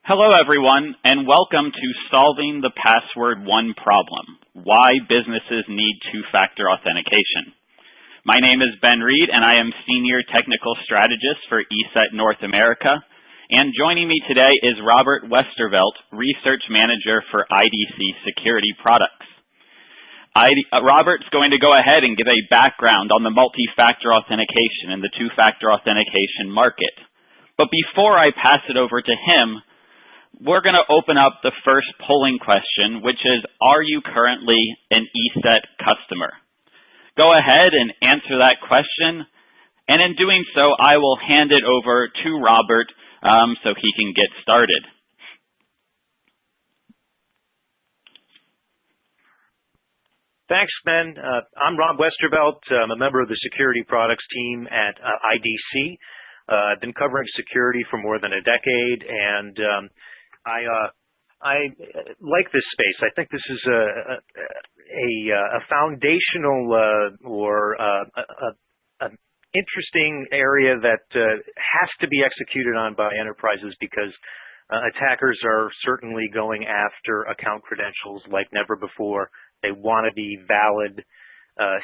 Hello everyone, and welcome to Solving the Password1 Problem, Why Businesses Need Two-Factor Authentication. My name is Ben Reed, and I am Senior Technical Strategist for ESET North America, and joining me today is Robert Westervelt, Research Manager for IDC Security Products. Robert's going to go ahead and give a background on the multi-factor authentication and the two-factor authentication market. But before I pass it over to him, we're going to open up the first polling question, which is, are you currently an ESET customer? Go ahead and answer that question, and in doing so, I will hand it over to Robert so he can get started. Thanks, Ben. I'm Rob Westervelt. I'm a member of the security products team at IDC. I've been covering security for more than a decade, and I like this space. I think this is a foundational or an interesting area that has to be executed on by enterprises because attackers are certainly going after account credentials like never before. They want to be valid,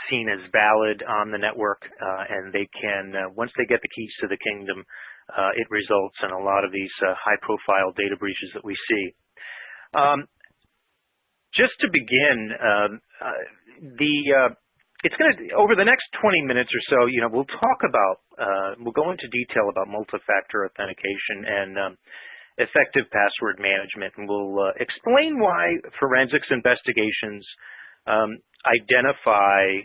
seen as valid on the network, and they can, once they get the keys to the kingdom, it results in a lot of these high-profile data breaches that we see. Just to begin, it's going to, over the next 20 minutes or so, we'll talk about, we'll go into detail about multi-factor authentication and effective password management, and we'll explain why forensics investigations identify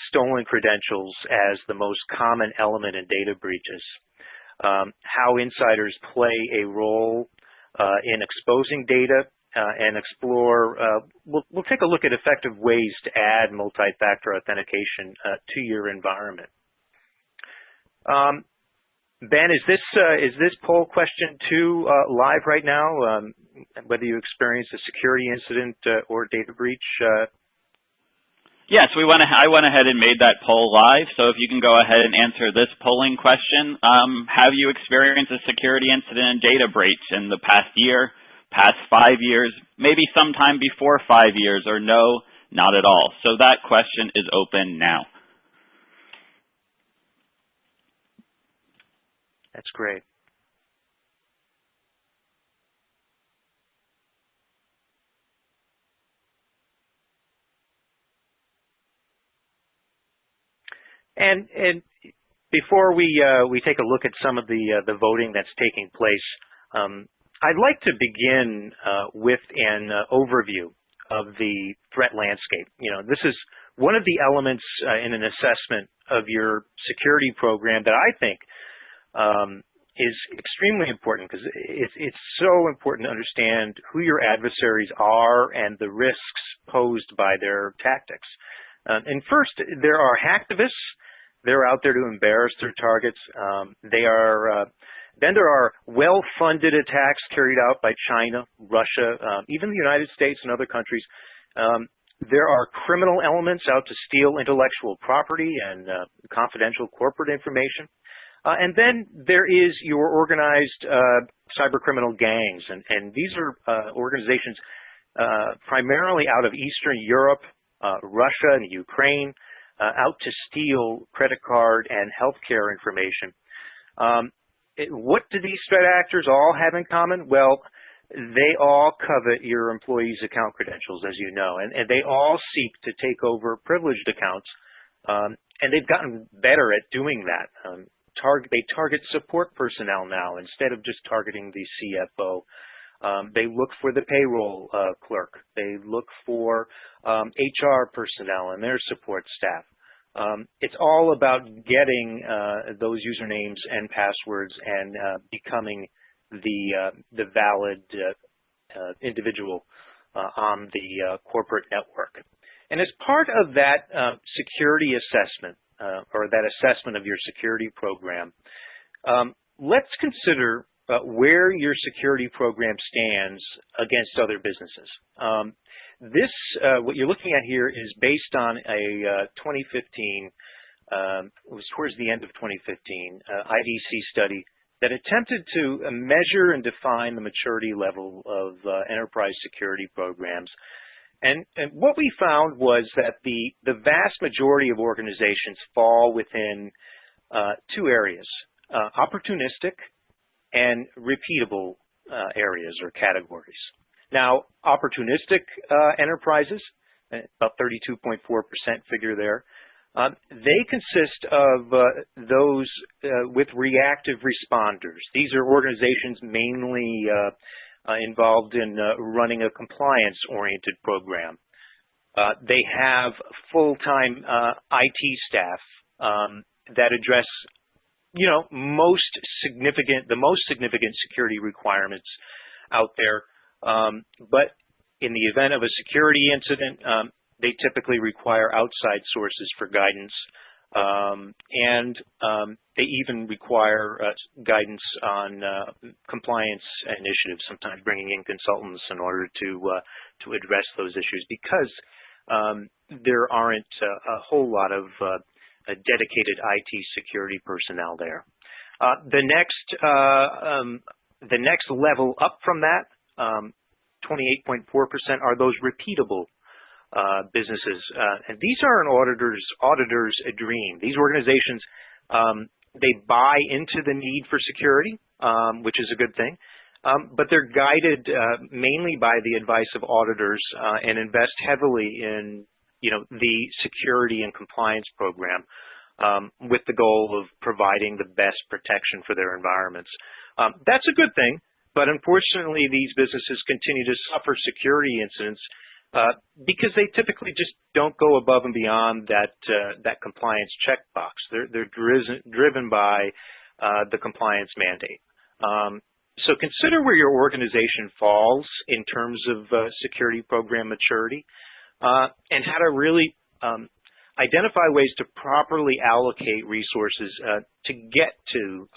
stolen credentials as the most common element in data breaches. How insiders play a role in exposing data and explore, we'll take a look at effective ways to add multi-factor authentication to your environment. Ben, is this poll question 2 live right now, whether you experienced a security incident or data breach? Yes, I went ahead and made that poll live, so if you can go ahead and answer this polling question. Have you experienced a security incident and data breach in the past year, past 5 years, maybe sometime before 5 years, or no, not at all? So that question is open now. That's great. And before we take a look at some of the voting that's taking place, I'd like to begin with an overview of the threat landscape. This is one of the elements in an assessment of your security program that I think is extremely important, because it's so important to understand who your adversaries are and the risks posed by their tactics. And first, there are hacktivists. They're out there to embarrass their targets. Then there are well-funded attacks carried out by China, Russia, even the United States and other countries. There are criminal elements out to steal intellectual property and confidential corporate information. And then there is your organized cybercriminal gangs, and these are organizations primarily out of Eastern Europe, Russia, and Ukraine, out to steal credit card and healthcare information. What do these threat actors all have in common? Well, they all covet your employees' account credentials, as you know, and they all seek to take over privileged accounts, and they've gotten better at doing that. They target support personnel now instead of just targeting the CFO. They look for the payroll clerk. They look for HR personnel and their support staff. It's all about getting those usernames and passwords and becoming the valid individual on the corporate network. And as part of that security assessment, or that assessment of your security program, let's consider where your security program stands against other businesses. What you're looking at here is based on a 2015, it was towards the end of 2015, IDC study that attempted to measure and define the maturity level of enterprise security programs. And what we found was that the vast majority of organizations fall within two areas, opportunistic and repeatable areas or categories. Now, opportunistic enterprises, about 32.4% figure there, they consist of those with reactive responders. These are organizations mainly involved in running a compliance-oriented program. They have full-time IT staff that address, the most significant security requirements out there. But in the event of a security incident, they typically require outside sources for guidance, and they even require guidance on compliance initiatives, sometimes bringing in consultants in order to address those issues, because there aren't a whole lot of dedicated IT security personnel there. The next level up from that, 28.4%, are those repeatable businesses, and these are an auditor's dream. These organizations, they buy into the need for security, which is a good thing, but they're guided mainly by the advice of auditors and invest heavily in, the security and compliance program, with the goal of providing the best protection for their environments. That's a good thing, but unfortunately, these businesses continue to suffer security incidents because they typically just don't go above and beyond that compliance checkbox. They're driven by the compliance mandate. So consider where your organization falls in terms of security program maturity, and how to really identify ways to properly allocate resources to get to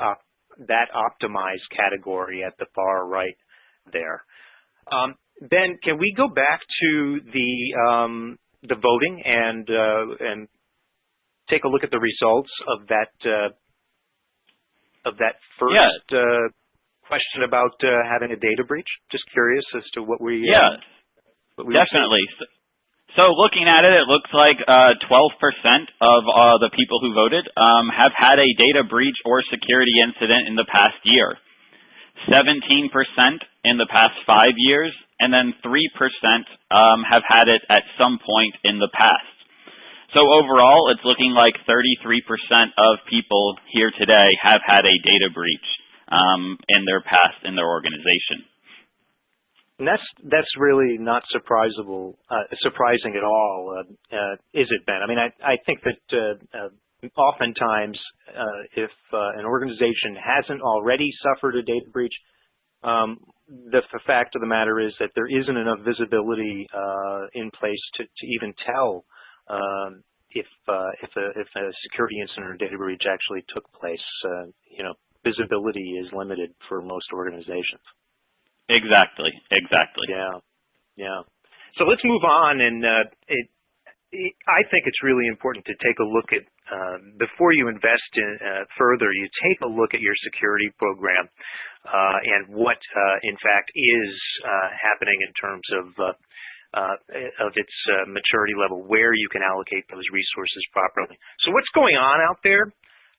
that optimized category at the far right there. Ben, can we go back to the voting and take a look at the results of that first question about having a data breach? Just curious as to what we definitely. So looking at it, it looks like 12% of the people who voted have had a data breach or security incident in the past year, 17% in the past 5 years, and then 3% have had it at some point in the past. So overall, it's looking like 33% of people here today have had a data breach in their past in their organization. And that's really not surprising at all, is it, Ben? I mean, I think that oftentimes if an organization hasn't already suffered a data breach, the fact of the matter is that there isn't enough visibility in place to even tell if a security incident or data breach actually took place. Visibility is limited for most organizations. Exactly. Yeah. So let's move on, and I think it's really important to take a look at, before you invest in further, you take a look at your security program and what, in fact, is happening in terms of its maturity level, where you can allocate those resources properly. So what's going on out there?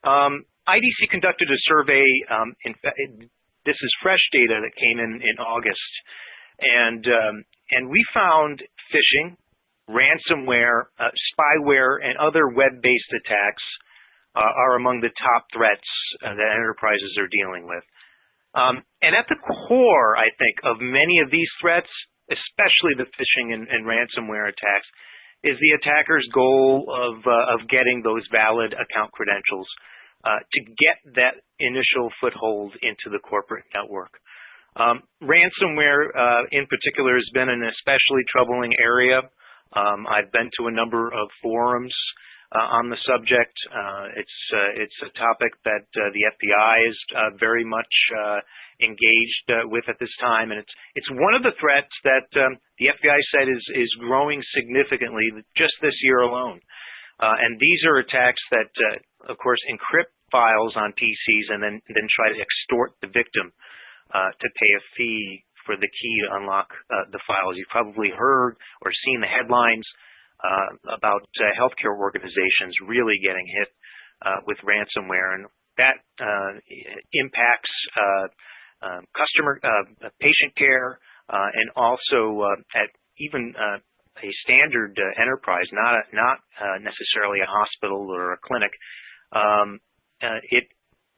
IDC conducted a survey. This is fresh data that came in August, and we found phishing, ransomware, spyware, and other web-based attacks are among the top threats that enterprises are dealing with. And at the core, I think, of many of these threats, especially the phishing and ransomware attacks, is the attacker's goal of getting those valid account credentials to get that initial foothold into the corporate network. Ransomware, in particular, has been an especially troubling area. I've been to a number of forums on the subject. It's a topic that the FBI is very much engaged with at this time, and it's one of the threats that the FBI said is growing significantly just this year alone. And these are attacks that, of course, encrypt files on PCs and then try to extort the victim to pay a fee for the key to unlock the files. You've probably heard or seen the headlines about healthcare organizations really getting hit with ransomware, and that impacts patient care, and also at even a standard enterprise, not necessarily a hospital or a clinic. It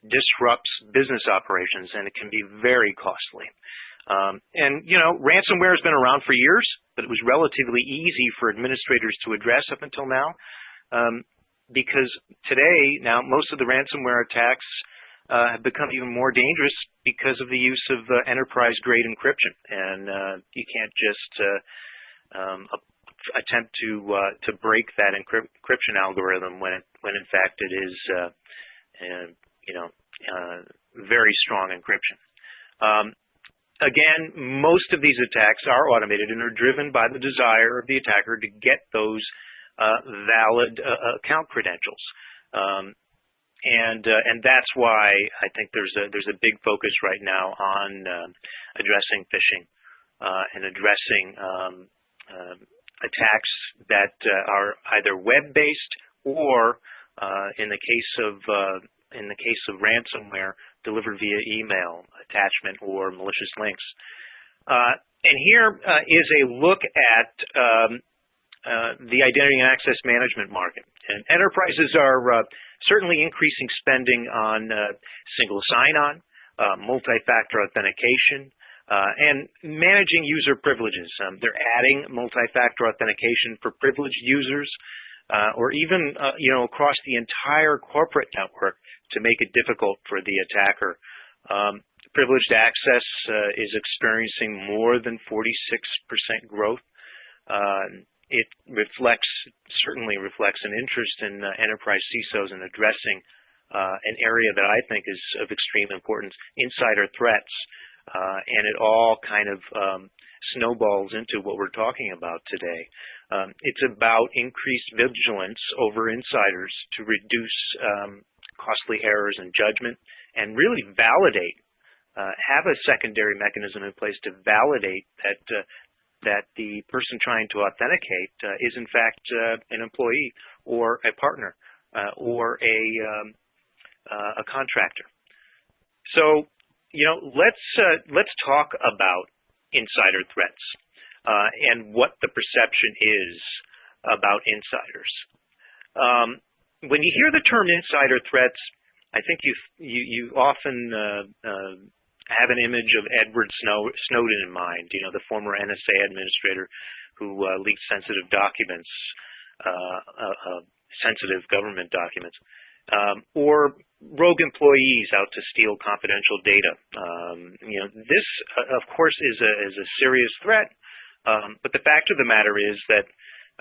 disrupts business operations, and it can be very costly. And you know, ransomware has been around for years, but it was relatively easy for administrators to address up until now, because today, now, most of the ransomware attacks have become even more dangerous because of the use of enterprise-grade encryption, and you can't just attempt to break that encryption algorithm when in fact it is, very strong encryption. Again, most of these attacks are automated and are driven by the desire of the attacker to get those valid account credentials, and that's why I think there's a big focus right now on addressing phishing and addressing attacks that are either web-based or, in the case of ransomware, delivered via email, attachment, or malicious links. And here is a look at the identity and access management market. And enterprises are certainly increasing spending on single sign-on, multi-factor authentication, and managing user privileges. They're adding multi-factor authentication for privileged users, or even across the entire corporate network to make it difficult for the attacker. Privileged access is experiencing more than 46% growth. It certainly reflects an interest in enterprise CISOs in addressing an area that I think is of extreme importance, insider threats. And it all kind of snowballs into what we're talking about today. It's about increased vigilance over insiders to reduce costly errors in judgment and really validate, have a secondary mechanism in place to validate that the person trying to authenticate is in fact an employee or a partner or a contractor. So, let's talk about insider threats and what the perception is about insiders. When you hear the term insider threats, I think you often have an image of Edward Snowden in mind, the former NSA administrator who leaked sensitive documents, sensitive government documents, or rogue employees out to steal confidential data. This, of course, is a serious threat, but the fact of the matter is that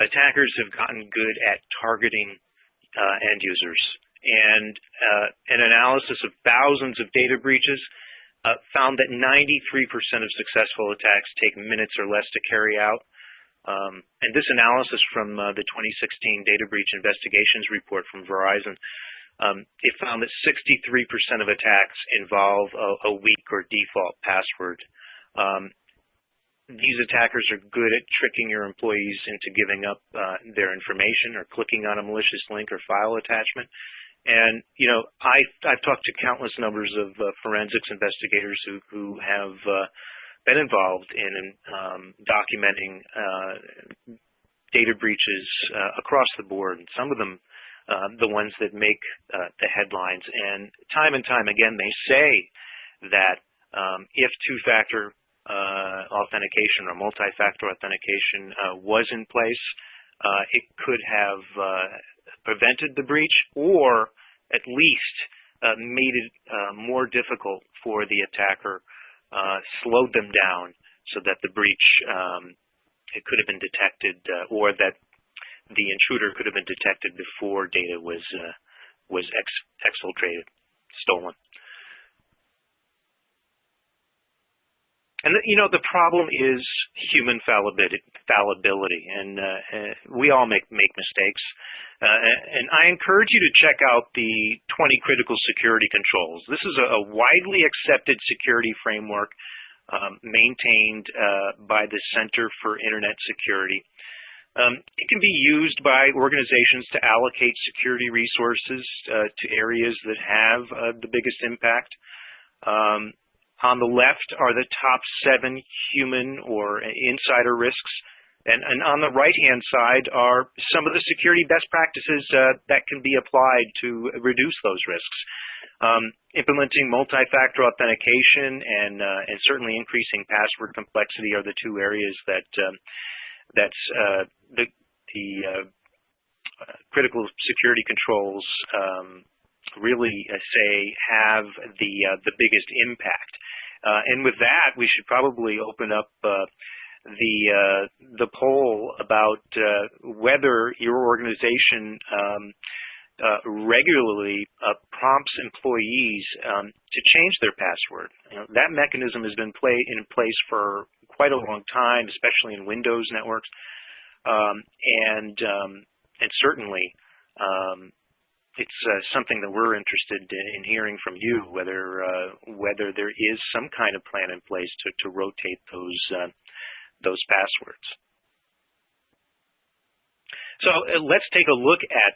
attackers have gotten good at targeting end users, and an analysis of thousands of data breaches found that 93% of successful attacks take minutes or less to carry out. And this analysis from the 2016 Data Breach Investigations report from Verizon, it found that 63% of attacks involve a weak or default password. These attackers are good at tricking your employees into giving up their information or clicking on a malicious link or file attachment. And, I've talked to countless numbers of forensics investigators who have been involved in documenting data breaches across the board, and some of them the ones that make the headlines. And time again, they say that if two-factor authentication or multi-factor authentication was in place, it could have prevented the breach, or at least made it more difficult for the attacker, slowed them down so that the breach it could have been detected, or that the intruder could have been detected before data was exfiltrated, stolen. And the problem is human fallibility, and we all make mistakes. And I encourage you to check out the 20 critical security controls. This is a widely accepted security framework maintained by the Center for Internet Security. It can be used by organizations to allocate security resources to areas that have the biggest impact. On the left are the top 7 human or insider risks, and on the right-hand side are some of the security best practices that can be applied to reduce those risks. Implementing multi-factor authentication and certainly increasing password complexity are the 2 areas that the critical security controls really say have the biggest impact. And with that, we should probably open up the poll about whether your organization regularly prompts employees to change their password. That mechanism has been in place for quite a long time, especially in Windows networks, and certainly it's something that we're interested in hearing from you, whether there is some kind of plan in place to rotate those passwords. So let's take a look at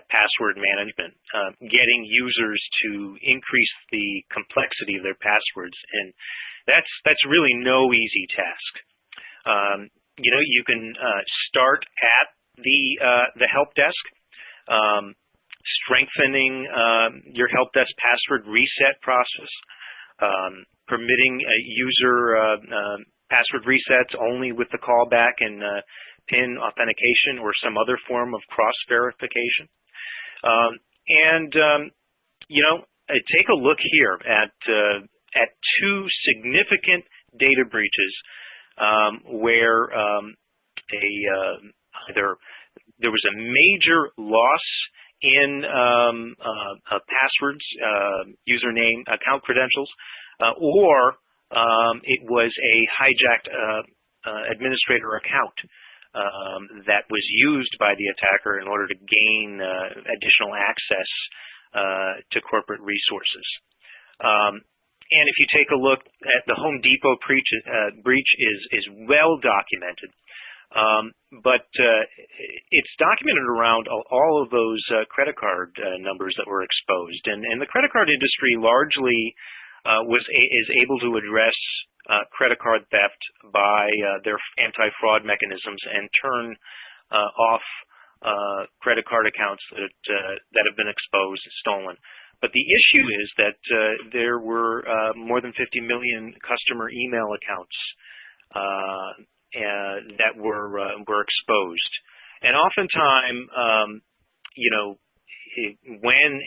password management, getting users to increase the complexity of their passwords, and that's really no easy task. You can start at the help desk, strengthening your help desk password reset process, permitting user password resets only with the callback and PIN authentication or some other form of cross-verification. Take a look here at 2 significant data breaches where either there was a major loss in passwords, username, account credentials, or it was a hijacked administrator account that was used by the attacker in order to gain additional access to corporate resources. And if you take a look at the Home Depot breach is well documented, but it's documented around all of those credit card numbers that were exposed, and the credit card industry largely is able to address credit card theft by their anti-fraud mechanisms and turn off credit card accounts that have been exposed and stolen. But the issue is that there were more than 50 million customer email accounts that were exposed, and oftentimes, when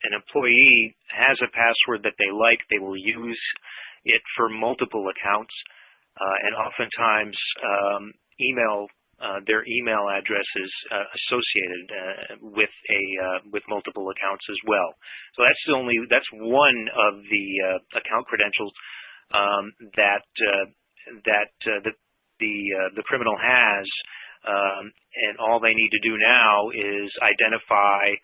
an employee has a password that they like, they will use it for multiple accounts, and oftentimes their email address is associated with multiple accounts as well. So that's one of the account credentials that the criminal has, and all they need to do now is identify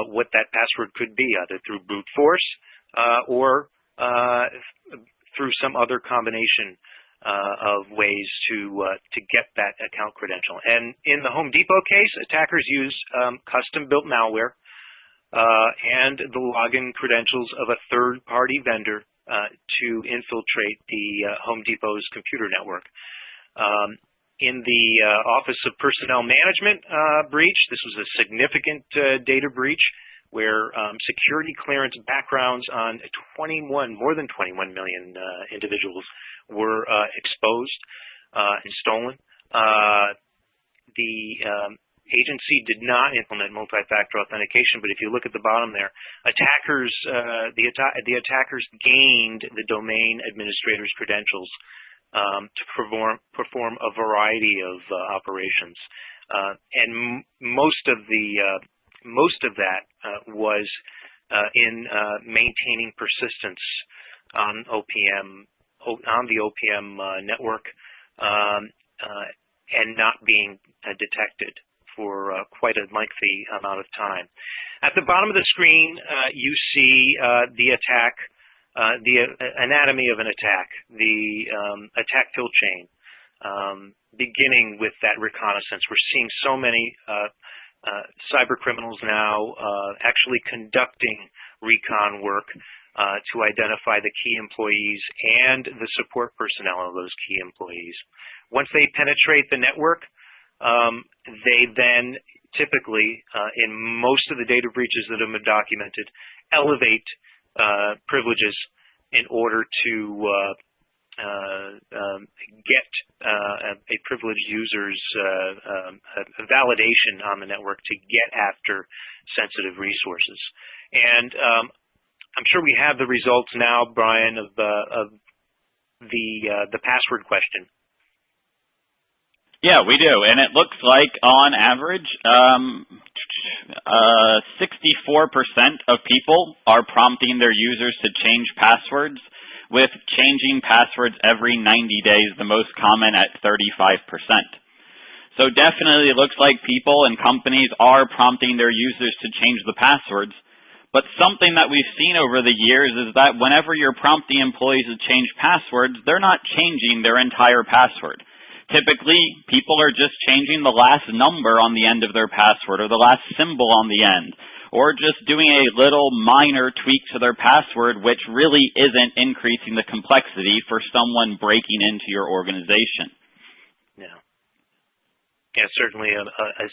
what that password could be, either through brute force or through some other combination of ways to get that account credential. And in the Home Depot case, attackers use custom-built malware and the login credentials of a third-party vendor to infiltrate the Home Depot's computer network. In the Office of Personnel Management breach, this was a significant data breach where security clearance backgrounds on more than 21 million individuals were exposed and stolen. The agency did not implement multi-factor authentication, but if you look at the bottom there, the attackers gained the domain administrator's credentials to perform a variety of operations, and most of that was in maintaining persistence on the OPM network and not being detected for quite a lengthy amount of time. At the bottom of the screen, you see the attack, the anatomy of an attack, the attack kill chain, beginning with that reconnaissance. We're seeing so many cyber criminals now actually conducting recon work to identify the key employees and the support personnel of those key employees. Once they penetrate the network, they then typically, in most of the data breaches that have been documented, elevate privileges in order to get a privileged user's validation on the network to get after sensitive resources. And I'm sure we have the results now, Brian, of the password question. Yeah, we do, and it looks like on average, 64% of people are prompting their users to change passwords, with changing passwords every 90 days, the most common at 35%. So definitely it looks like people and companies are prompting their users to change the passwords, but something that we've seen over the years is that whenever you're prompting employees to change passwords, they're not changing their entire password. Typically, people are just changing the last number on the end of their password or the last symbol on the end, or just doing a little minor tweak to their password, which really isn't increasing the complexity for someone breaking into your organization. Yeah. Yeah, certainly a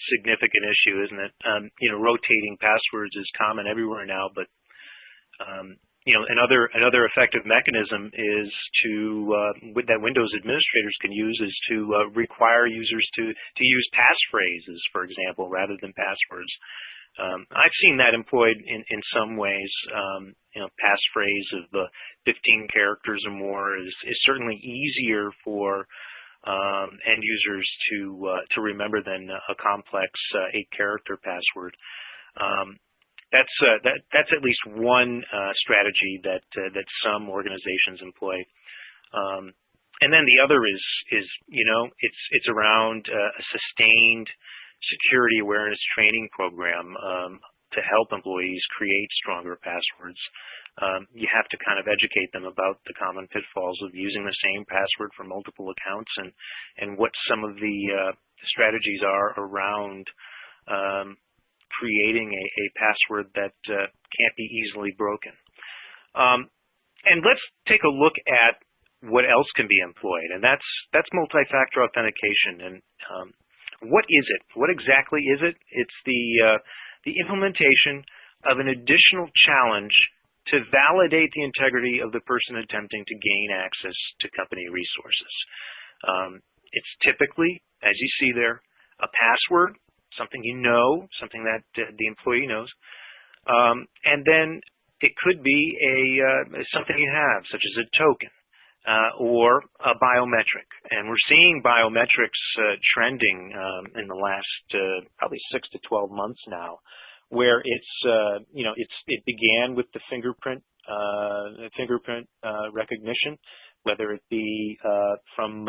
significant issue, isn't it? You know, rotating passwords is common everywhere now, but you know, another effective mechanism is that Windows administrators can use is to require users to use passphrases, for example, rather than passwords. I've seen that employed in some ways. You know, passphrase of 15 characters or more is certainly easier for end users to remember than a complex 8-character password. That's at least one strategy that some organizations employ. And then the other is you know, it's around a sustained security awareness training program to help employees create stronger passwords. You have to kind of educate them about the common pitfalls of using the same password for multiple accounts and what some of the strategies are around creating a password that can't be easily broken. And let's take a look at what else can be employed, and that's multi-factor authentication. And what is it? What exactly is it? It's the implementation of an additional challenge to validate the integrity of the person attempting to gain access to company resources. It's typically, as you see there, a password, something you know, something that the employee knows, and then it could be something you have, such as a token or a biometric. And we're seeing biometrics trending in the last probably 6 to 12 months now, where it's you know, it began with the fingerprint recognition, whether it be from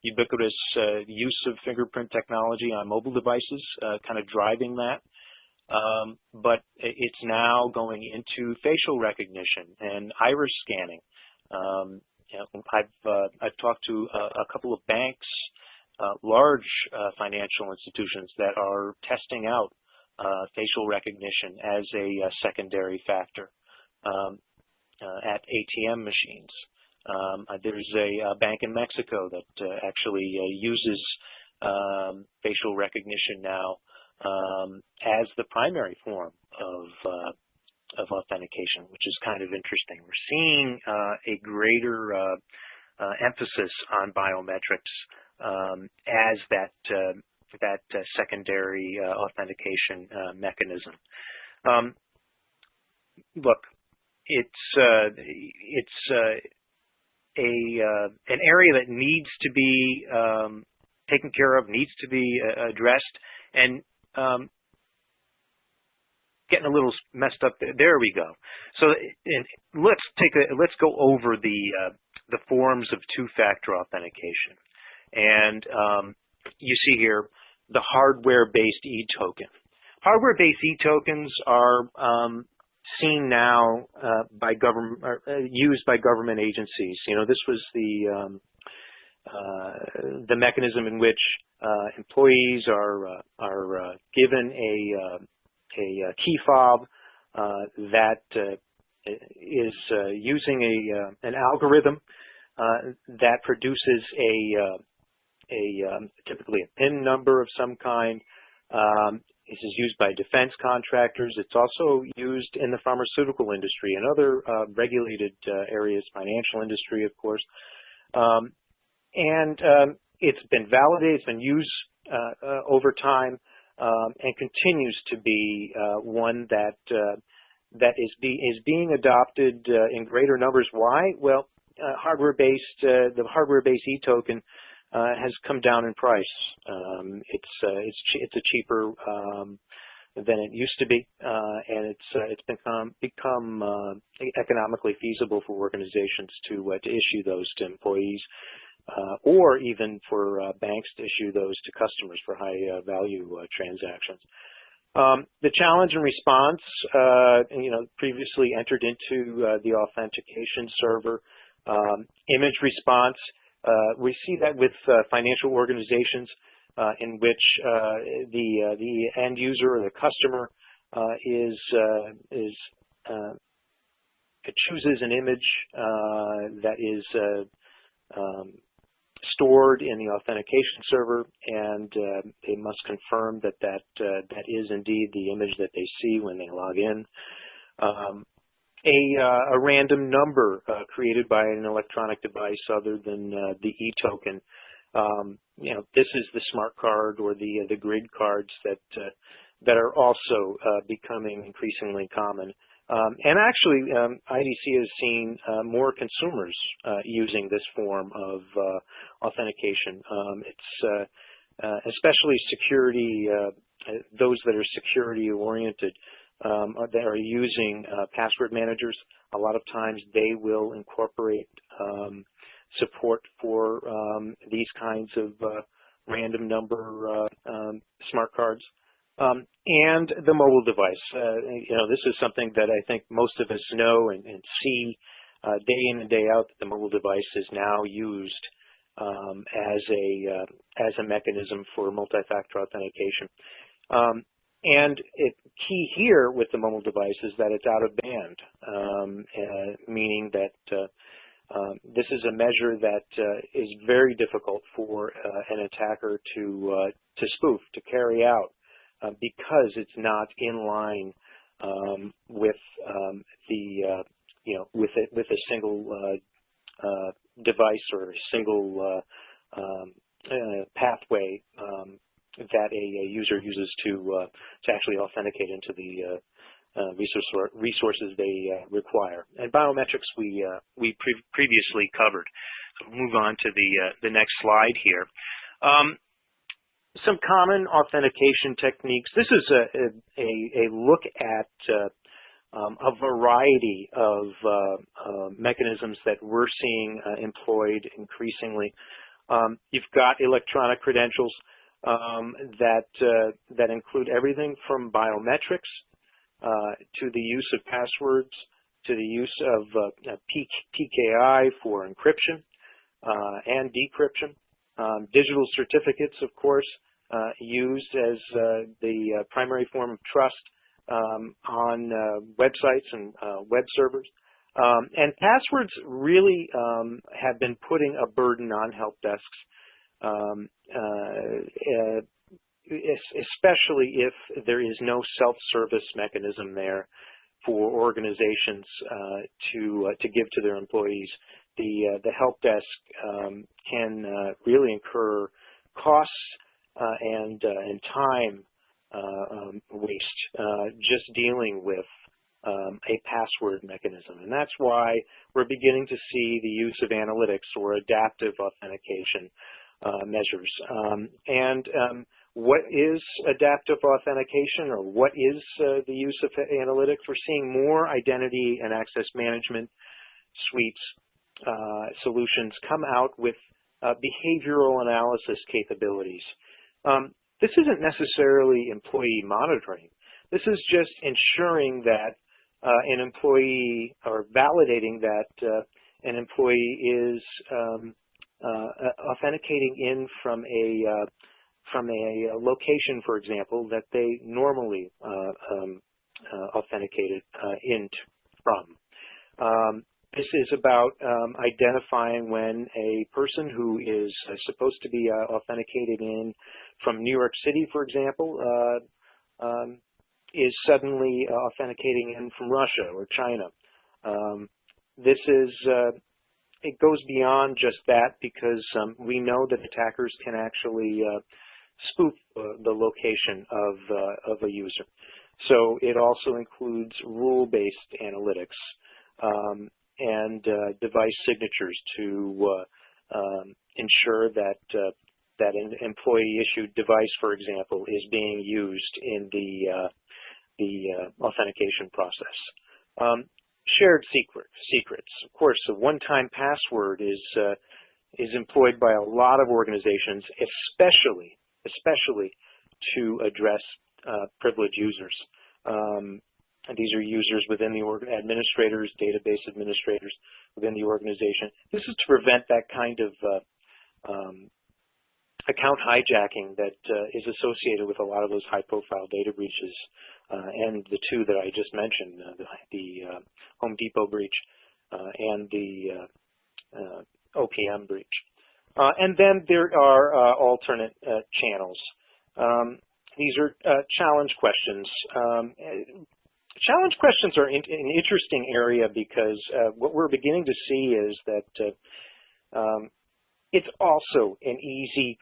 ubiquitous use of fingerprint technology on mobile devices, kind of driving that. But it's now going into facial recognition and iris scanning. You know, I've talked to a couple of banks, large financial institutions that are testing out facial recognition as a secondary factor at ATM machines. There's a bank in Mexico that actually uses facial recognition now as the primary form of authentication, which is kind of interesting. We're seeing a greater emphasis on biometrics as that secondary authentication mechanism. Look, it's an area that needs to be taken care of, needs to be addressed, and getting a little messed up there. There we go. So let's go over the forms of two-factor authentication. And you see here the hardware-based e-token. Hardware-based e-tokens are seen now by government, used by government agencies. You know, this was the mechanism in which employees are given a key fob that is using an algorithm that produces typically a PIN number of some kind. This is used by defense contractors. It's also used in the pharmaceutical industry and other regulated areas, financial industry, of course. It's been validated, it's been used over time, and continues to be one that is being adopted in greater numbers. Why? Well, the hardware-based e-token has come down in price. It's cheaper than it used to be, and it's become economically feasible for organizations to issue those to employees, or even for banks to issue those to customers for high value transactions. The challenge and response, previously entered into the authentication server. Image response, we see that with financial organizations in which the end user or the customer chooses an image that is stored in the authentication server, and they must confirm that that is indeed the image that they see when they log in. A random number created by an electronic device other than the e-token. This is the smart card or the grid cards that are also becoming increasingly common. And actually, IDC has seen more consumers using this form of authentication. It's especially security, those that are security oriented, that are using password managers. A lot of times they will incorporate support for these kinds of random number smart cards. And the mobile device. This is something that I think most of us know and see day in and day out, that the mobile device is now used as a mechanism for multi-factor authentication. And key here with the mobile device is that it's out of band, meaning that this is a measure that is very difficult for an attacker to spoof, to carry out, because it's not in line with with a single device or a single pathway that a user uses to actually authenticate into the resources they require. And biometrics we previously covered. So we'll move on to the next slide here. Some common authentication techniques. This is a look at a variety of mechanisms that we're seeing employed increasingly. You've got electronic credentials that include everything from biometrics to the use of passwords, to the use of PKI for encryption and decryption. Digital certificates, of course, used as the primary form of trust on websites and web servers. And passwords really have been putting a burden on help desks, especially if there is no self-service mechanism there for organizations to give to their employees. The help desk can really incur costs and time waste just dealing with a password mechanism. And that's why we're beginning to see the use of analytics or adaptive authentication measures. what is adaptive authentication, or what is the use of analytics. We're seeing more identity and access management suites solutions come out with behavioral analysis capabilities. This isn't necessarily employee monitoring. This is just ensuring that an employee, or validating that an employee is authenticating in from a location, for example, that they normally authenticated in from. This is about identifying when a person who is supposed to be authenticated in from New York City, for example, is suddenly authenticating in from Russia or China. This is, it goes beyond just that, because we know that attackers can actually spoof the location of a user. So it also includes rule-based analytics and device signatures to ensure that that an employee-issued device, for example, is being used in the authentication process. Shared secrets. Of course, a one-time password is employed by a lot of organizations, especially to address privileged users. And these are users within the administrators, database administrators within the organization. This is to prevent that kind of account hijacking that is associated with a lot of those high-profile data breaches, and the two that I just mentioned, the Home Depot breach and the OPM breach. And then there are alternate channels. These are challenge questions. Challenge questions are an interesting area, because what we're beginning to see is that it's also an easy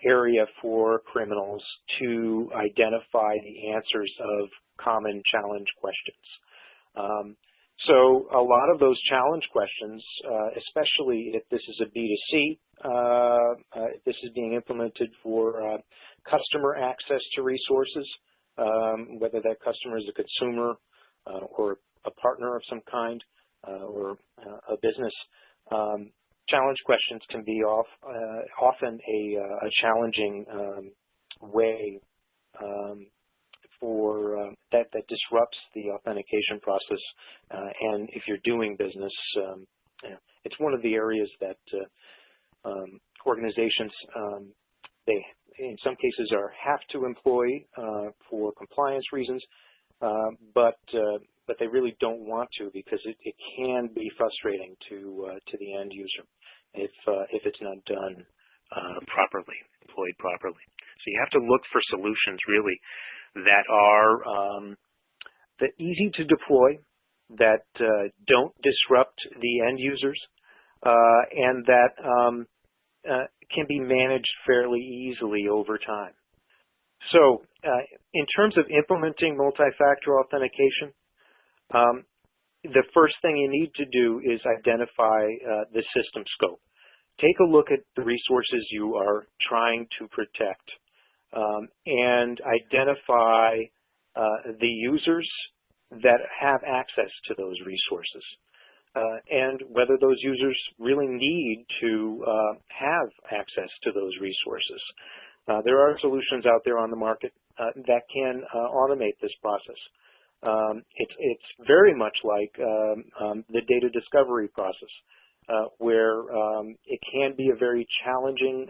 area for criminals to identify the answers of common challenge questions. So a lot of those challenge questions, especially if this is a B2C, if this is being implemented for customer access to resources, whether that customer is a consumer or a partner of some kind, or a business. Challenge questions can be often a challenging way for that disrupts the authentication process. And if you're doing business, it's one of the areas that organizations they in some cases have to employ for compliance reasons, but they really don't want to, because it can be frustrating to the end user if it's not done properly, employed properly. So you have to look for solutions really that are that easy to deploy, that don't disrupt the end users, and that can be managed fairly easily over time. So in terms of implementing multi-factor authentication, the first thing you need to do is identify the system scope. Take a look at the resources you are trying to protect, and identify the users that have access to those resources, and whether those users really need to have access to those resources. There are solutions out there on the market that can automate this process. It's very much like the data discovery process, where it can be a very challenging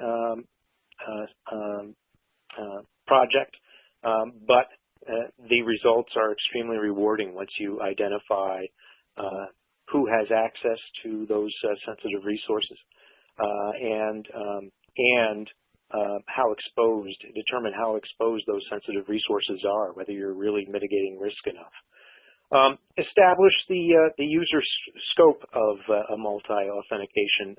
project, but the results are extremely rewarding once you identify who has access to those sensitive resources, and determine how exposed those sensitive resources are, whether you're really mitigating risk enough. Establish the user scope of a multi-authentication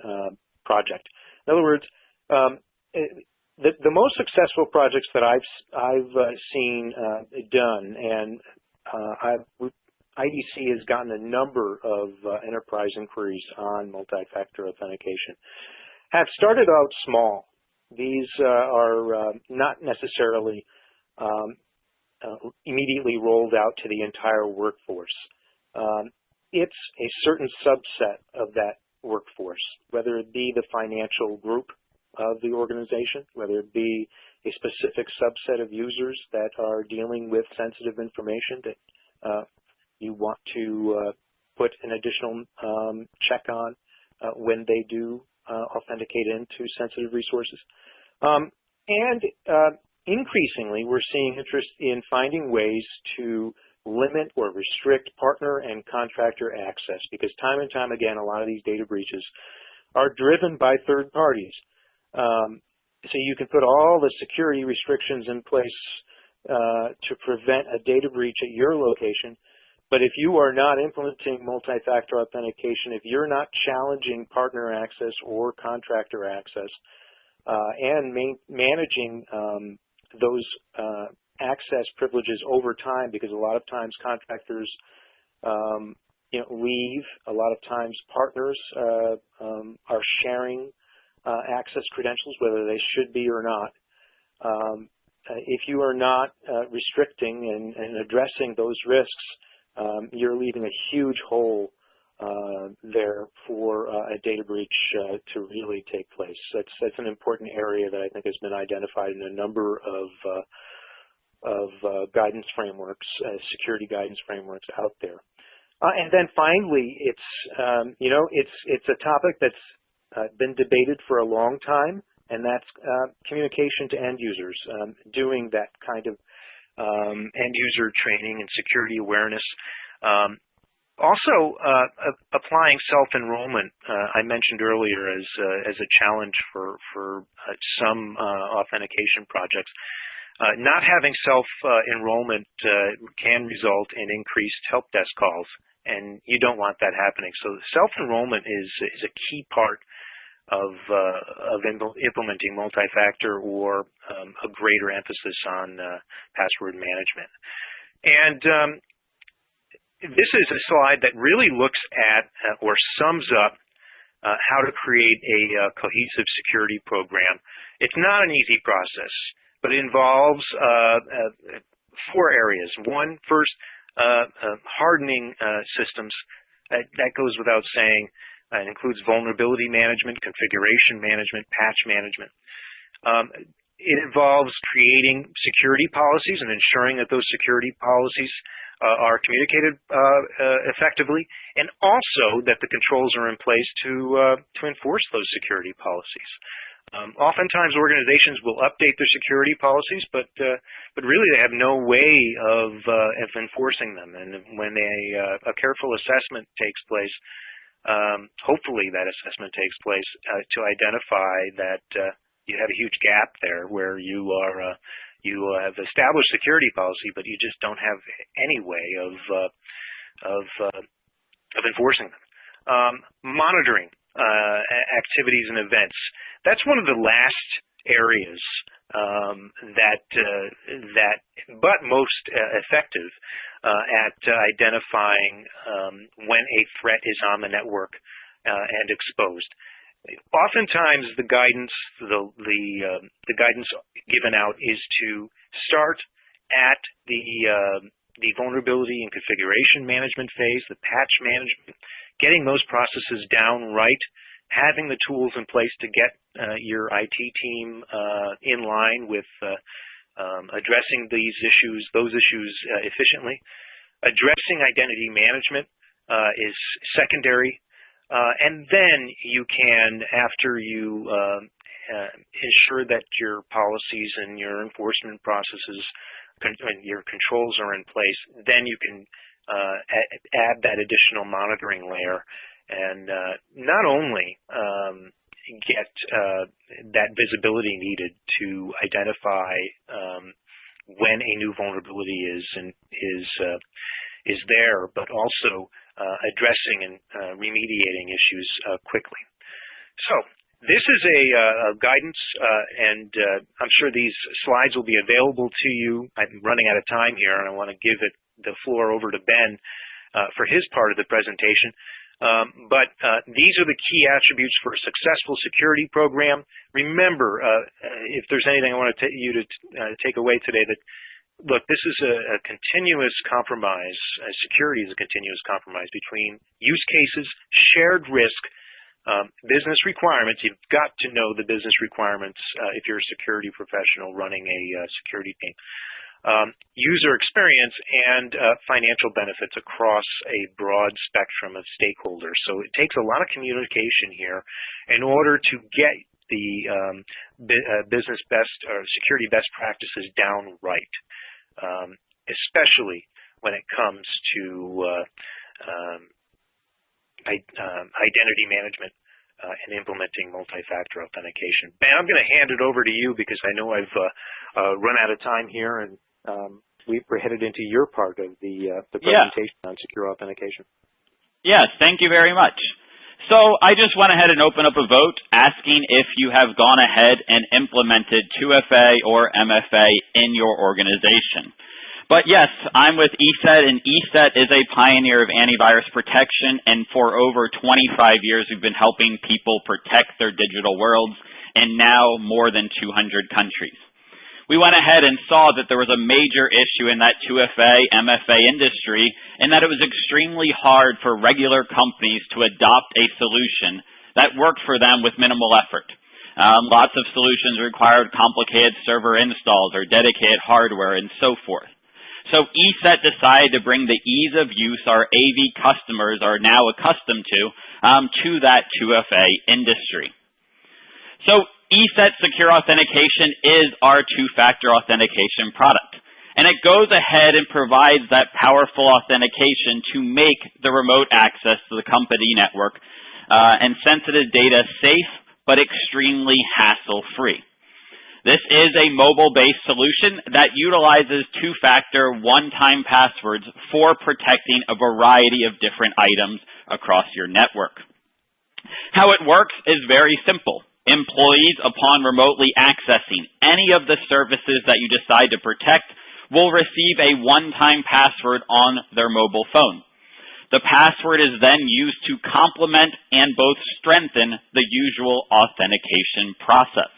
project. In other words, the most successful projects that I've seen done, and IDC has gotten a number of enterprise inquiries on multi-factor authentication, have started out small. these are not necessarily immediately rolled out to the entire workforce. It's a certain subset of that workforce, whether it be the financial group of the organization, whether it be a specific subset of users that are dealing with sensitive information that you want to put an additional check on when they do authenticate into sensitive resources. And increasingly, we're seeing interest in finding ways to limit or restrict partner and contractor access, because time and time again, a lot of these data breaches are driven by third parties. So you can put all the security restrictions in place to prevent a data breach at your location, but if you are not implementing multi-factor authentication, if you're not challenging partner access or contractor access, and managing those access privileges over time, because a lot of times contractors leave, a lot of times partners are sharing access credentials, whether they should be or not. If you are not restricting and addressing those risks, you're leaving a huge hole there for a data breach to really take place. That's an important area that I think has been identified in a number of guidance frameworks, security guidance frameworks out there. And then finally, it's a topic that's been debated for a long time, and that's communication to end users, doing that kind of end user training and security awareness. Also, applying self-enrollment, I mentioned earlier, as a challenge for some authentication projects. Not having self-enrollment can result in increased help desk calls, and you don't want that happening. So self-enrollment is a key part of implementing multi-factor, or a greater emphasis on password management. And this is a slide that really looks at or sums up how to create a cohesive security program. It's not an easy process, but it involves 4 areas. One, first, hardening systems. That goes without saying. It includes vulnerability management, configuration management, patch management. It involves creating security policies and ensuring that those security policies are communicated effectively, and also that the controls are in place to enforce those security policies. Oftentimes, organizations will update their security policies, but really they have no way of enforcing them. And when a careful assessment takes place, hopefully that assessment takes place to identify that you have a huge gap there where you have established security policy, but you just don't have any way of enforcing them. Monitoring activities and events. That's one of the last areas but most effective at identifying when a threat is on the network and exposed. Oftentimes, the guidance given out is to start at the vulnerability and configuration management phase, the patch management, getting those processes down right, having the tools in place to get your IT team in line with addressing those issues efficiently. Addressing identity management is secondary, and then you can, after you ensure that your policies and your enforcement processes and your controls are in place, then you can add that additional monitoring layer, and not only get that visibility needed to identify when a new vulnerability is there, but also addressing and remediating issues quickly. So this is a guidance, and I'm sure these slides will be available to you. I'm running out of time here, and I want to give the floor over to Ben for his part of the presentation. But these are the key attributes for a successful security program. Remember, if there's anything I want you to take away today, that look, this is a continuous compromise. Security is a continuous compromise between use cases, shared risk, business requirements. You've got to know the business requirements if you're a security professional running a security team. User experience and financial benefits across a broad spectrum of stakeholders. So it takes a lot of communication here in order to get the business best or security best practices down right, especially when it comes to identity management and implementing multi-factor authentication. Ben, I'm going to hand it over to you because I know I've run out of time here, and we're headed into your part of the presentation on secure authentication. Yes, thank you very much. So I just went ahead and opened up a vote asking if you have gone ahead and implemented 2FA or MFA in your organization. But yes, I'm with ESET, and ESET is a pioneer of antivirus protection, and for over 25 years we've been helping people protect their digital worlds in now more than 200 countries. We went ahead and saw that there was a major issue in that 2FA, MFA industry, and that it was extremely hard for regular companies to adopt a solution that worked for them with minimal effort. Lots of solutions required complicated server installs or dedicated hardware and so forth. So ESET decided to bring the ease of use our AV customers are now accustomed to that 2FA industry. So ESET Secure Authentication is our two-factor authentication product, and it goes ahead and provides that powerful authentication to make the remote access to the company network and sensitive data safe but extremely hassle-free. This is a mobile-based solution that utilizes two-factor one-time passwords for protecting a variety of different items across your network. How it works is very simple. Employees, upon remotely accessing any of the services that you decide to protect, will receive a one-time password on their mobile phone. The password is then used to complement and both strengthen the usual authentication process.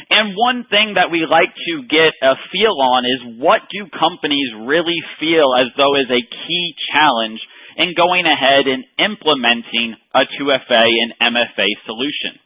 And one thing that we like to get a feel on is what do companies really feel as though is a key challenge in going ahead and implementing a 2FA and MFA solution.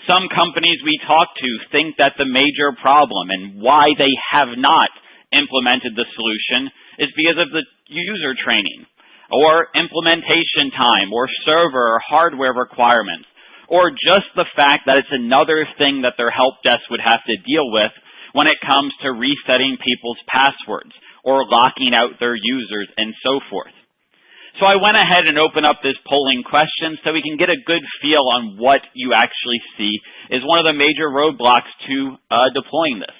Some companies we talk to think that the major problem and why they have not implemented the solution is because of the user training or implementation time or server or hardware requirements, or just the fact that it's another thing that their help desk would have to deal with when it comes to resetting people's passwords or locking out their users and so forth. So I went ahead and opened up this polling question so we can get a good feel on what you actually see is one of the major roadblocks to deploying this.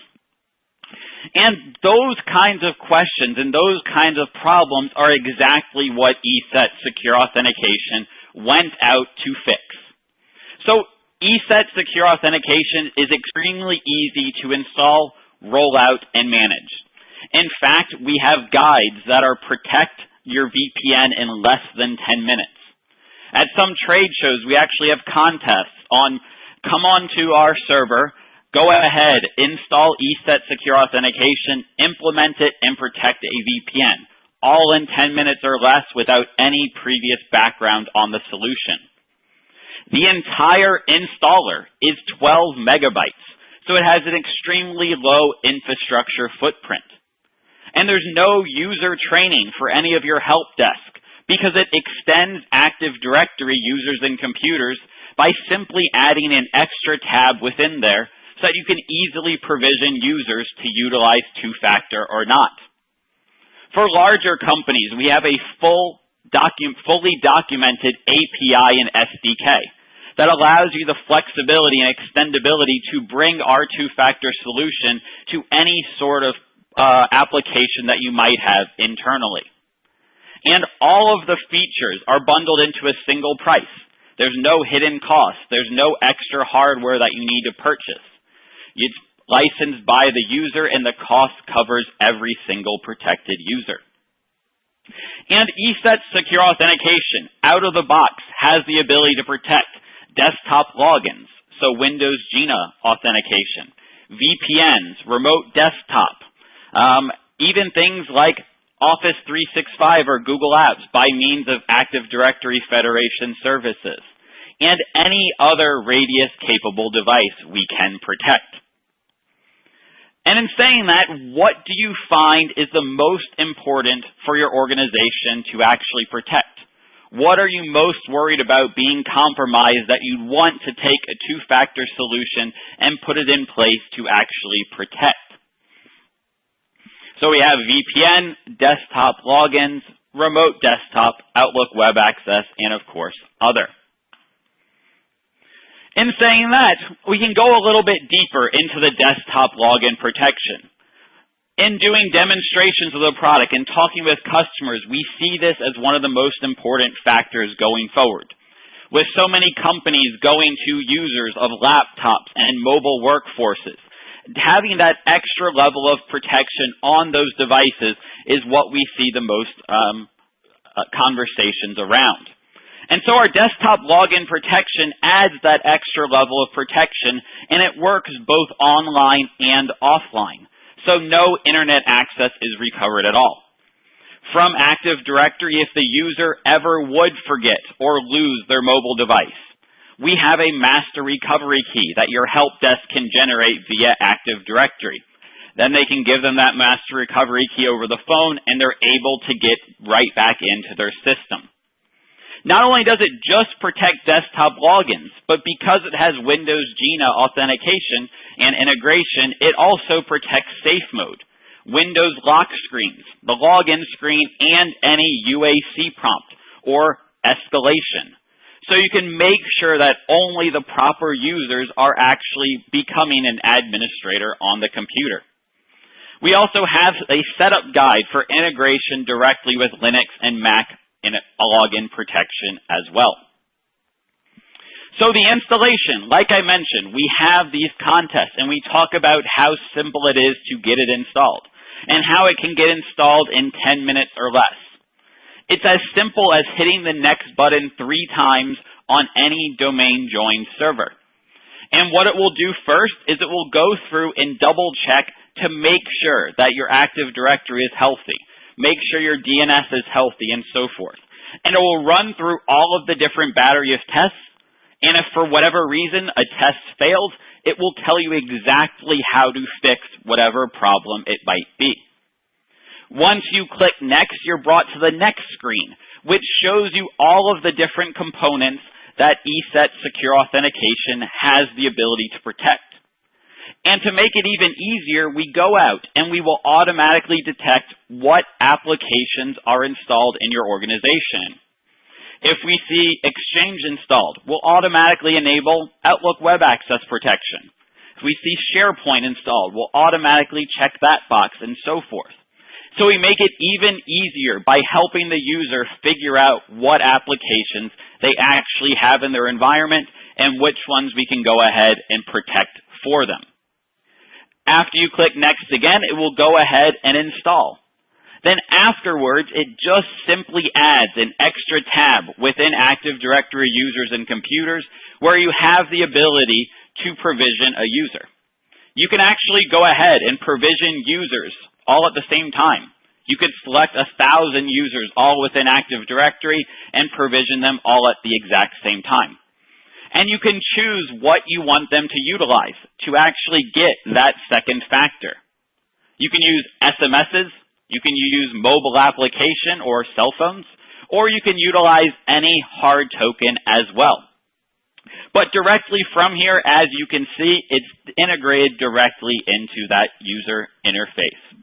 And those kinds of questions and those kinds of problems are exactly what ESET Secure Authentication went out to fix. So ESET Secure Authentication is extremely easy to install, roll out, and manage. In fact, we have guides that are protect your VPN in less than 10 minutes. At some trade shows, we actually have contests on come onto our server, go ahead, install ESET Secure Authentication, implement it, and protect a VPN, all in 10 minutes or less without any previous background on the solution. The entire installer is 12 megabytes, so it has an extremely low infrastructure footprint. And there's no user training for any of your help desk because it extends Active Directory users and computers by simply adding an extra tab within there so that you can easily provision users to utilize two-factor or not. For larger companies, we have a fully documented API and SDK that allows you the flexibility and extendability to bring our two-factor solution to any sort of application that you might have internally. And all of the features are bundled into a single price. There's no hidden cost. There's no extra hardware that you need to purchase. It's licensed by the user, and the cost covers every single protected user. And ESET Secure Authentication, out of the box, has the ability to protect desktop logins, so Windows Gina authentication, VPNs, remote desktop, even things like Office 365 or Google Apps by means of Active Directory Federation services, and any other radius-capable device we can protect. And in saying that, what do you find is the most important for your organization to actually protect? What are you most worried about being compromised that you'd want to take a two-factor solution and put it in place to actually protect? So we have VPN, desktop logins, remote desktop, Outlook web access, and of course, other. In saying that, we can go a little bit deeper into the desktop login protection. In doing demonstrations of the product and talking with customers, we see this as one of the most important factors going forward. With so many companies going to users of laptops and mobile workforces, having that extra level of protection on those devices is what we see the most conversations around. And so our desktop login protection adds that extra level of protection, and it works both online and offline. So no internet access is recovered at all. From Active Directory, if the user ever would forget or lose their mobile device, we have a master recovery key that your help desk can generate via Active Directory. Then they can give them that master recovery key over the phone, and they're able to get right back into their system. Not only does it just protect desktop logins, but because it has Windows Gina authentication and integration, it also protects safe mode, Windows lock screens, the login screen, and any UAC prompt or escalation. So you can make sure that only the proper users are actually becoming an administrator on the computer. We also have a setup guide for integration directly with Linux and Mac in a login protection as well. So the installation, like I mentioned, we have these contests and we talk about how simple it is to get it installed and how it can get installed in 10 minutes or less. It's as simple as hitting the next button 3 times on any domain joined server. And what it will do first is it will go through and double check to make sure that your Active Directory is healthy, make sure your DNS is healthy, and so forth. And it will run through all of the different battery of tests, and if for whatever reason a test fails, it will tell you exactly how to fix whatever problem it might be. Once you click Next, you're brought to the next screen, which shows you all of the different components that ESET Secure Authentication has the ability to protect. And to make it even easier, we go out and we will automatically detect what applications are installed in your organization. If we see Exchange installed, we'll automatically enable Outlook Web Access Protection. If we see SharePoint installed, we'll automatically check that box and so forth. So we make it even easier by helping the user figure out what applications they actually have in their environment and which ones we can go ahead and protect for them. After you click Next again, it will go ahead and install. Then afterwards, it just simply adds an extra tab within Active Directory users and computers where you have the ability to provision a user. You can actually go ahead and provision users all at the same time. You could select 1,000 users all within Active Directory and provision them all at the exact same time. And you can choose what you want them to utilize to actually get that second factor. You can use SMSs, you can use mobile application or cell phones, or you can utilize any hard token as well. But directly from here, as you can see, it's integrated directly into that user interface.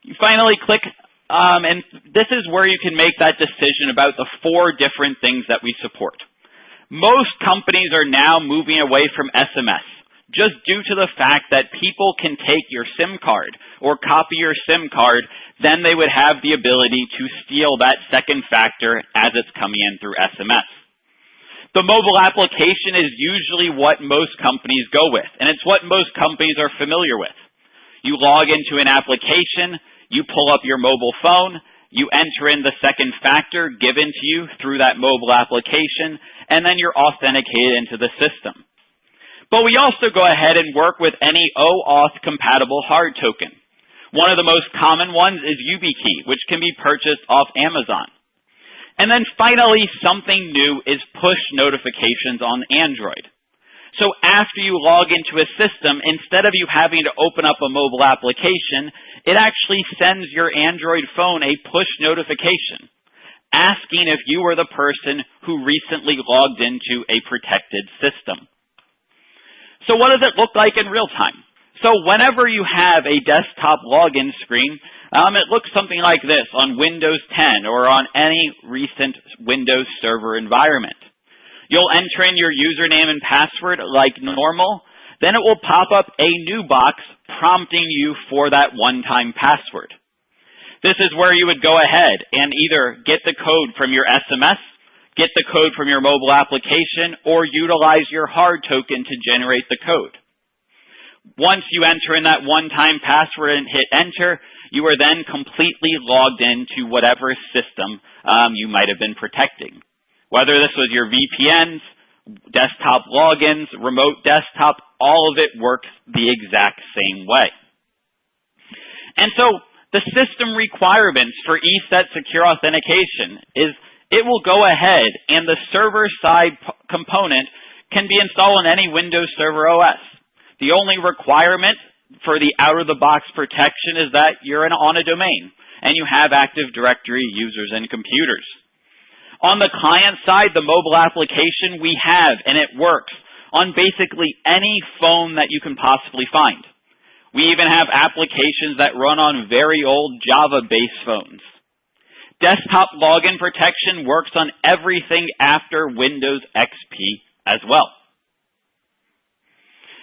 You finally click, and this is where you can make that decision about the 4 different things that we support. Most companies are now moving away from SMS, just due to the fact that people can take your SIM card or copy your SIM card, then they would have the ability to steal that second factor as it's coming in through SMS. The mobile application is usually what most companies go with, and it's what most companies are familiar with. You log into an application, you pull up your mobile phone, you enter in the second factor given to you through that mobile application, and then you're authenticated into the system. But we also go ahead and work with any OAuth compatible hard token. One of the most common ones is YubiKey, which can be purchased off Amazon. And then finally, something new is push notifications on Android. So after you log into a system, instead of you having to open up a mobile application, it actually sends your Android phone a push notification asking if you were the person who recently logged into a protected system. So what does it look like in real time? So whenever you have a desktop login screen, it looks something like this on Windows 10 or on any recent Windows Server environment. You'll enter in your username and password like normal. Then it will pop up a new box prompting you for that one-time password. This is where you would go ahead and either get the code from your SMS, get the code from your mobile application, or utilize your hard token to generate the code. Once you enter in that one-time password and hit enter, you are then completely logged into whatever system you might have been protecting. Whether this was your VPNs, desktop logins, remote desktop, all of it works the exact same way. And so the system requirements for ESET secure authentication is it will go ahead and the server-side component can be installed on any Windows Server OS. The only requirement for the out-of-the-box protection is that you're on a domain and you have Active Directory users and computers. On the client side, the mobile application we have, and it works on basically any phone that you can possibly find. We even have applications that run on very old Java-based phones. Desktop login protection works on everything after Windows XP as well.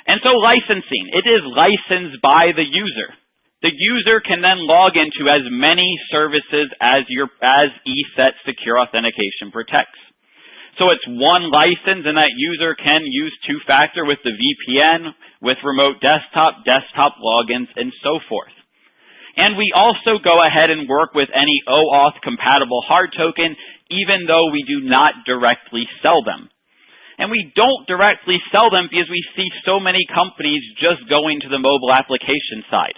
And so licensing, it is licensed by the user. The user can then log into as many services as ESET secure authentication protects. So it's one license, and that user can use two-factor with the VPN, with remote desktop logins, and so forth. And we also go ahead and work with any OAuth compatible hard token, even though we do not directly sell them. And we don't directly sell them because we see so many companies just going to the mobile application side.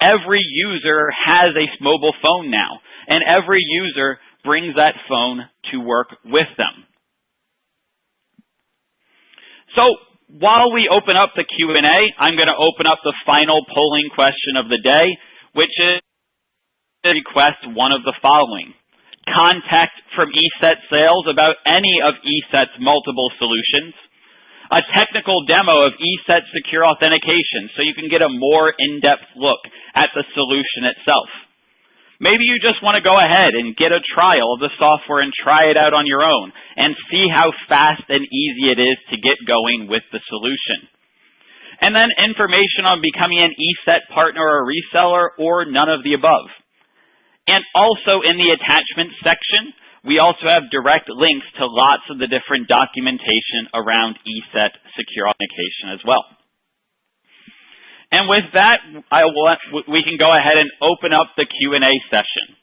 Every user has a mobile phone now, and every user brings that phone to work with them. So while we open up the Q&A, I'm going to open up the final polling question of the day, which is request one of the following. Contact from ESET sales about any of ESET's multiple solutions. A technical demo of ESET secure authentication so you can get a more in-depth look at the solution itself. Maybe you just want to go ahead and get a trial of the software and try it out on your own and see how fast and easy it is to get going with the solution. And then information on becoming an ESET partner or reseller, or none of the above. And also in the attachment section, we also have direct links to lots of the different documentation around ESET secure authentication as well. And with that, we can go ahead and open up the Q&A session.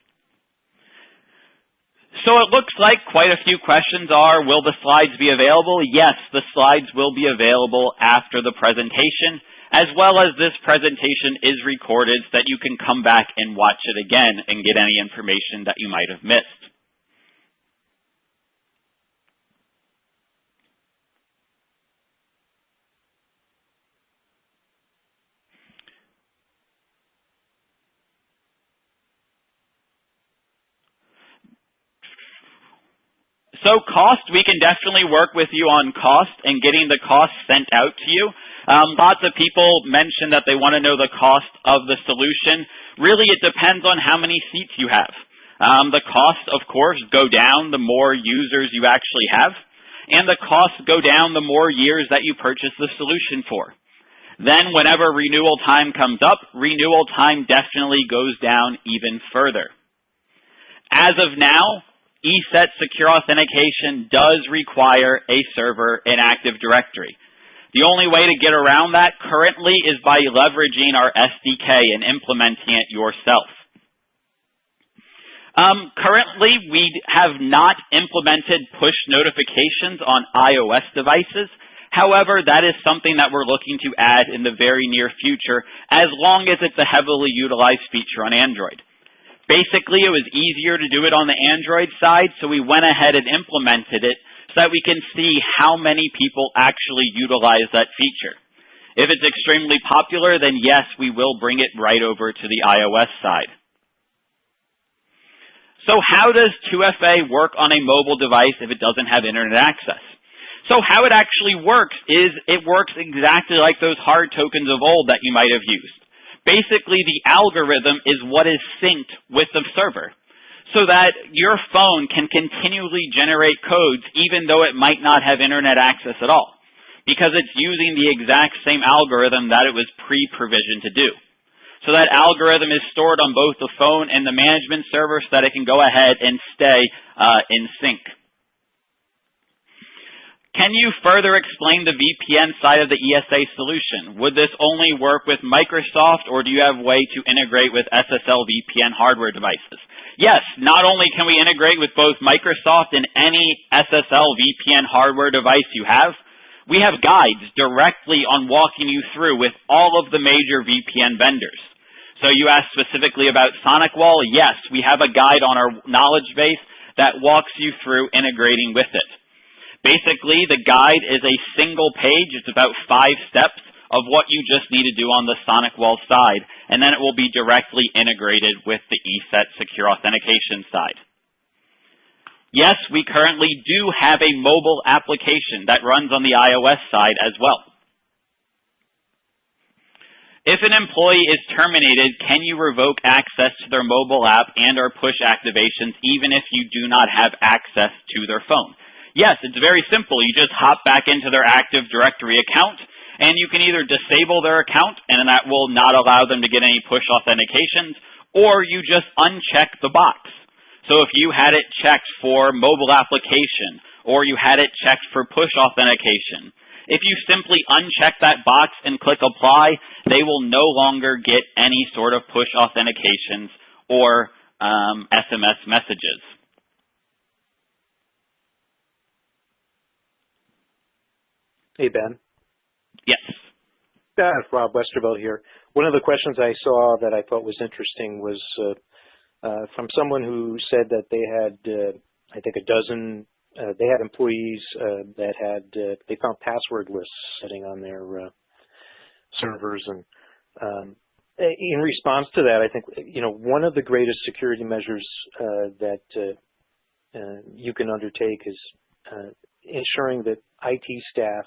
So it looks like quite a few questions are, will the slides be available? Yes, the slides will be available after the presentation, as well as this presentation is recorded so that you can come back and watch it again and get any information that you might have missed. So cost, we can definitely work with you on cost and getting the cost sent out to you. Lots of people mention that they want to know the cost of the solution. Really, it depends on how many seats you have. The costs, of course, go down the more users you actually have, and the costs go down the more years that you purchase the solution for. Then whenever renewal time comes up, renewal time definitely goes down even further. As of now, ESET secure authentication does require a server in Active Directory. The only way to get around that currently is by leveraging our SDK and implementing it yourself. Currently, we have not implemented push notifications on iOS devices. However, that is something that we're looking to add in the very near future, as long as it's a heavily utilized feature on Android. Basically, it was easier to do it on the Android side, so we went ahead and implemented it so that we can see how many people actually utilize that feature. If it's extremely popular, then yes, we will bring it right over to the iOS side. So how does 2FA work on a mobile device if it doesn't have internet access? So how it actually works is it works exactly like those hard tokens of old that you might have used. Basically, the algorithm is what is synced with the server, so that your phone can continually generate codes even though it might not have internet access at all, because it's using the exact same algorithm that it was pre-provisioned to do. So that algorithm is stored on both the phone and the management server so that it can go ahead and stay in sync. Can you further explain the VPN side of the ESA solution? Would this only work with Microsoft, or do you have a way to integrate with SSL VPN hardware devices? Yes, not only can we integrate with both Microsoft and any SSL VPN hardware device you have, we have guides directly on walking you through with all of the major VPN vendors. So you asked specifically about SonicWall. Yes, we have a guide on our knowledge base that walks you through integrating with it. Basically, the guide is a single page. It's about 5 steps of what you just need to do on the SonicWall side, and then it will be directly integrated with the ESET secure authentication side. Yes, we currently do have a mobile application that runs on the iOS side as well. If an employee is terminated, can you revoke access to their mobile app and or push activations even if you do not have access to their phone? Yes, it's very simple. You just hop back into their Active Directory account, and you can either disable their account, and that will not allow them to get any push authentications, or you just uncheck the box. So if you had it checked for mobile application, or you had it checked for push authentication, if you simply uncheck that box and click apply, they will no longer get any sort of push authentications or SMS messages. Hey, Ben. Yes. Rob Westervelt here. One of the questions I saw that I thought was interesting was from someone who said that they had, I think, a dozen. They had employees that had they found password lists sitting on their servers, and in response to that, I think one of the greatest security measures that you can undertake is ensuring that IT staff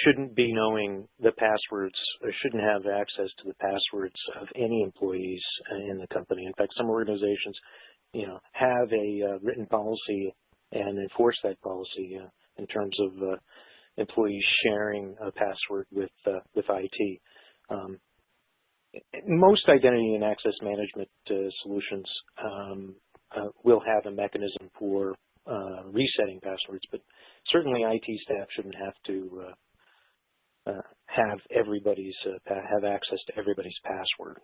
shouldn't be knowing the passwords or shouldn't have access to the passwords of any employees in the company. In fact, some organizations, have a written policy and enforce that policy in terms of employees sharing a password with IT. Most identity and access management solutions will have a mechanism for resetting passwords, but certainly IT staff shouldn't have to have everybody's have access to everybody's password.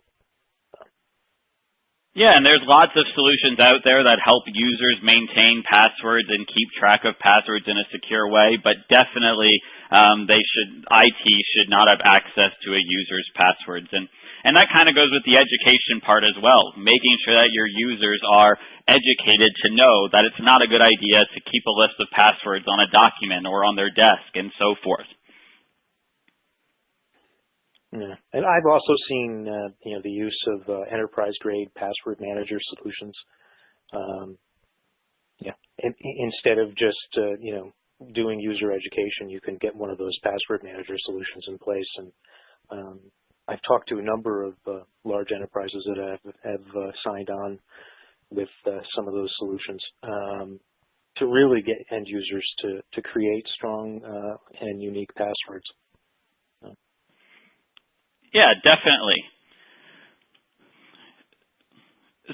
Yeah, and there's lots of solutions out there that help users maintain passwords and keep track of passwords in a secure way, but definitely IT should not have access to a user's passwords. And that kind of goes with the education part as well, making sure that your users are educated to know that it's not a good idea to keep a list of passwords on a document or on their desk and so forth. Yeah, and I've also seen the use of enterprise-grade password manager solutions. Instead of just doing user education, you can get one of those password manager solutions in place. And I've talked to a number of large enterprises that have signed on with some of those solutions to really get end users to create strong and unique passwords. Yeah, definitely.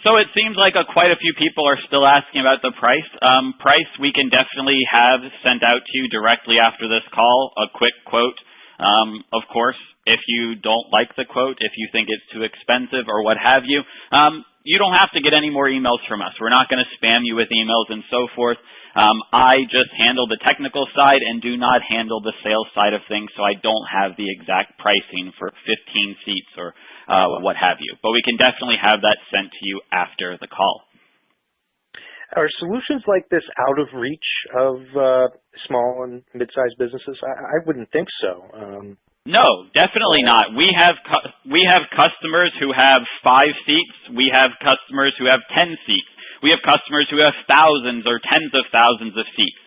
So it seems like quite a few people are still asking about the price. Price we can definitely have sent out to you directly after this call, a quick quote. Of course, if you don't like the quote, if you think it's too expensive or what have you, you don't have to get any more emails from us. We're not going to spam you with emails and so forth. I just handle the technical side and do not handle the sales side of things, so I don't have the exact pricing for 15 seats or what have you. But we can definitely have that sent to you after the call. Are solutions like this out of reach of small and mid-sized businesses? I wouldn't think so. No, definitely not. We have customers who have 5 seats. We have customers who have 10 seats. We have customers who have thousands or tens of thousands of seats.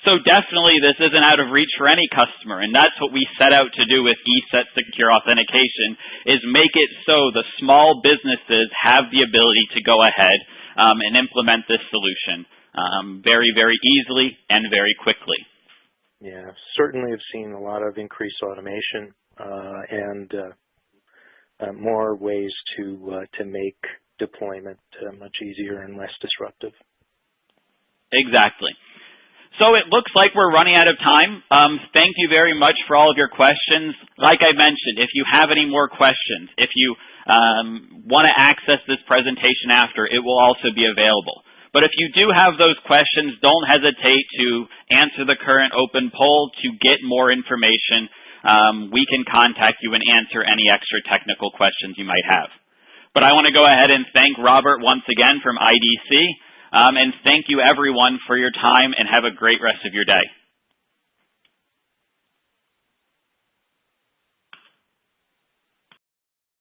So definitely this isn't out of reach for any customer, and that's what we set out to do with ESET Secure Authentication, is make it so the small businesses have the ability to go ahead and implement this solution very, very easily and very quickly. Yeah, certainly have seen a lot of increased automation and more ways to make deployment much easier and less disruptive. Exactly. So it looks like we're running out of time. Thank you very much for all of your questions. Like I mentioned, if you have any more questions, if you want to access this presentation after, it will also be available. But if you do have those questions, don't hesitate to answer the current open poll to get more information. We can contact you and answer any extra technical questions you might have. But I want to go ahead and thank Robert once again from IDC, and thank you everyone for your time, and have a great rest of your day.